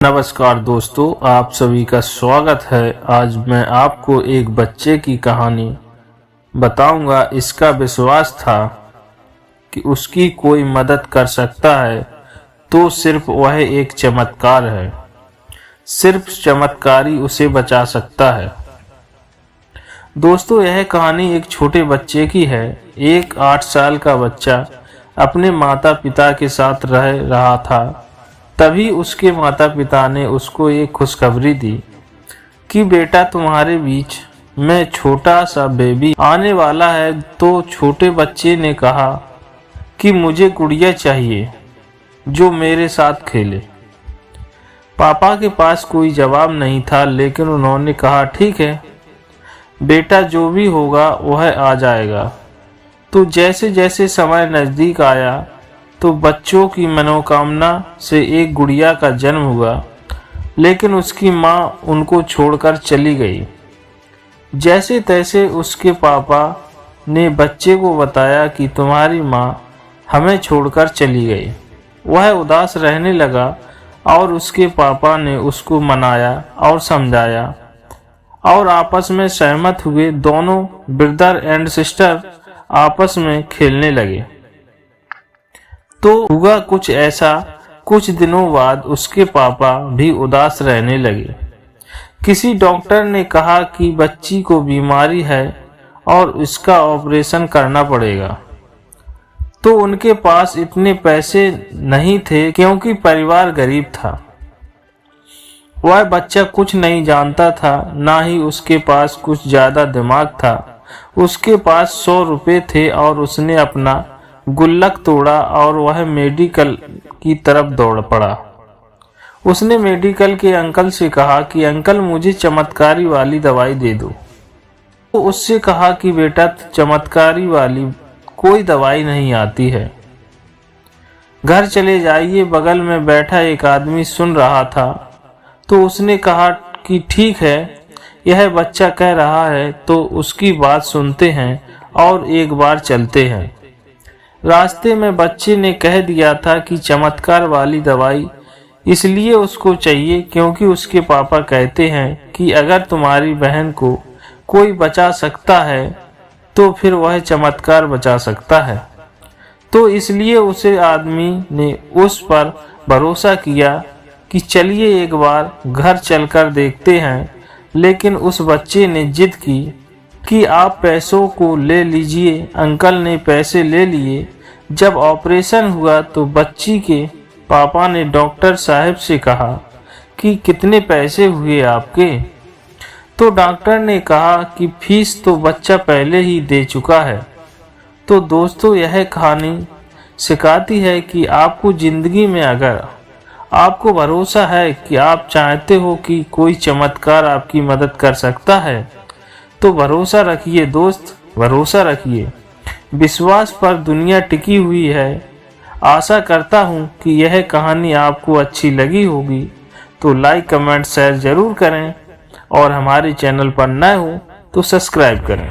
नमस्कार दोस्तों, आप सभी का स्वागत है। आज मैं आपको एक बच्चे की कहानी बताऊंगा। इसका विश्वास था कि उसकी कोई मदद कर सकता है तो सिर्फ वह एक चमत्कार है। सिर्फ चमत्कार ही उसे बचा सकता है। दोस्तों, यह कहानी एक छोटे बच्चे की है। एक 8 साल का बच्चा अपने माता पिता के साथ रह रहा था। तभी उसके माता पिता ने उसको एक खुशखबरी दी कि बेटा, तुम्हारे बीच में छोटा सा बेबी आने वाला है। तो छोटे बच्चे ने कहा कि मुझे गुड़िया चाहिए जो मेरे साथ खेले। पापा के पास कोई जवाब नहीं था, लेकिन उन्होंने कहा ठीक है बेटा, जो भी होगा वह आ जाएगा। तो जैसे जैसे समय नज़दीक आया तो बच्चों की मनोकामना से एक गुड़िया का जन्म हुआ, लेकिन उसकी माँ उनको छोड़कर चली गई। जैसे तैसे उसके पापा ने बच्चे को बताया कि तुम्हारी माँ हमें छोड़कर चली गई। वह उदास रहने लगा और उसके पापा ने उसको मनाया और समझाया और आपस में सहमत हुए। दोनों ब्रदर एंड सिस्टर आपस में खेलने लगे। तो हुआ कुछ ऐसा, कुछ दिनों बाद उसके पापा भी उदास रहने लगे। किसी डॉक्टर ने कहा कि बच्ची को बीमारी है और इसका ऑपरेशन करना पड़ेगा। तो उनके पास इतने पैसे नहीं थे क्योंकि परिवार गरीब था। वह बच्चा कुछ नहीं जानता था, ना ही उसके पास कुछ ज्यादा दिमाग था। उसके पास 100 रुपए थे और उसने अपना गुल्लक तोड़ा और वह मेडिकल की तरफ दौड़ पड़ा। उसने मेडिकल के अंकल से कहा कि अंकल, मुझे चमत्कारी वाली दवाई दे दो। तो उससे कहा कि बेटा, चमत्कारी वाली कोई दवाई नहीं आती है, घर चले जाइए। बगल में बैठा एक आदमी सुन रहा था। तो उसने कहा कि ठीक है, यह बच्चा कह रहा है तो उसकी बात सुनते हैं और एक बार चलते हैं। रास्ते में बच्चे ने कह दिया था कि चमत्कार वाली दवाई इसलिए उसको चाहिए क्योंकि उसके पापा कहते हैं कि अगर तुम्हारी बहन को कोई बचा सकता है तो फिर वह चमत्कार बचा सकता है। तो इसलिए उसे आदमी ने उस पर भरोसा किया कि चलिए एक बार घर चलकर देखते हैं। लेकिन उस बच्चे ने जिद की कि आप पैसों को ले लीजिए। अंकल ने पैसे ले लिए। जब ऑपरेशन हुआ तो बच्ची के पापा ने डॉक्टर साहब से कहा कि कितने पैसे हुए आपके। तो डॉक्टर ने कहा कि फीस तो बच्चा पहले ही दे चुका है। तो दोस्तों, यह कहानी सिखाती है कि आपको जिंदगी में अगर आपको भरोसा है कि आप चाहते हो कि कोई चमत्कार आपकी मदद कर सकता है तो भरोसा रखिए दोस्त, भरोसा रखिए। विश्वास पर दुनिया टिकी हुई है। आशा करता हूँ कि यह कहानी आपको अच्छी लगी होगी। तो लाइक, कमेंट, शेयर जरूर करें और हमारे चैनल पर नए हो तो सब्सक्राइब करें।